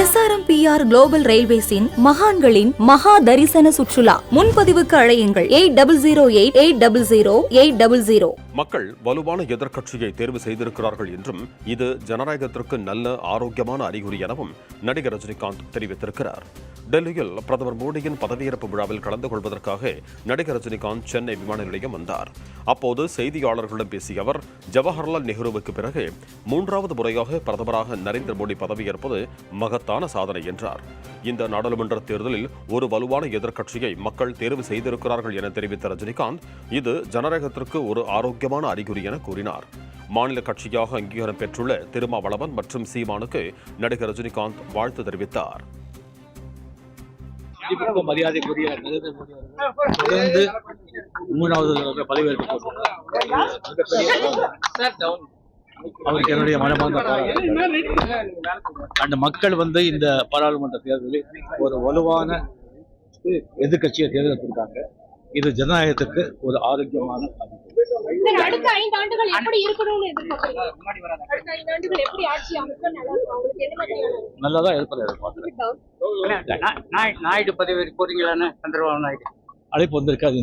SRMPR global ரயில்வேஸின் மகான்களின் மகா தரிசன சுற்றுலா. முன்பதிவுக்கு அழையுங்கள் 8008800800. மக்கள் வலுவான எதிர்க்கட்சியை தேர்வு செய்திருக்கிறார்கள் என்றும் இது ஜனநாயகத்திற்கு நல்ல ஆரோக்கியமான அறிகுறி எனவும் நடிகர் ரஜினிகாந்த் தெரிவித்திருக்கிறார். டெல்லியில் பிரதமர் மோடியின் பதவியேற்பு விழாவில் கலந்து கொள்வதற்காக நடிகர் ரஜினிகாந்த் சென்னை விமான நிலையம் வந்தார். அப்போது செய்தியாளர்களிடம் பேசிய அவர், ஜவஹர்லால் நேருவுக்கு பிறகு 3வது முறையாக பிரதமராக நரேந்திர மோடி பதவியேற்பது மகத்தான சாதனை என்றார். இந்த நாடாளுமன்ற தேர்தலில் ஒரு வலுவான எதிர்க்கட்சியை மக்கள் தேர்வு செய்திருக்கிறார்கள் என தெரிவித்த ரஜினிகாந்த், இது ஜனநாயகத்திற்கு ஒரு ஆரோக்கியமான அறிகுறி என கூறினார். மாநில கட்சியாக அங்கீகாரம் பெற்றுள்ள திருமாவளவன் மற்றும் சீமானுக்கு நடிகர் ரஜினிகாந்த் வாழ்த்து தெரிவித்தார். மரியாதைக்குரிய நரேந்திர மோடி தொடர்ந்து 3வது பதவியேற்பு அவருக்கு என்னுடைய மனமார்ந்த அந்த மக்கள் இந்த பாராளுமன்ற தேர்தலில் ஒரு வலுவான எதிர்கட்சியை தேர்ந்தெடுத்திருக்காங்க. இது ஜனநாயகத்துக்கு ஒரு ஆரோக்கியமான அடுத்த 5 ஆண்டுகள் எப்படி இருக்கணும்னு எதிர்பார்க்கறீங்க? அடுத்த 5 ஆண்டுகள் எப்படி ஆட்சி அமைக்க உங்களுக்கு என்ன மாதிரியான நல்லதா இருப்பதை எதிர்பார்க்கிறேன். நாயுடு பதவி போறீங்களான்னு சந்திரபாபு நாயுடு அழைப்பு வந்திருக்காது.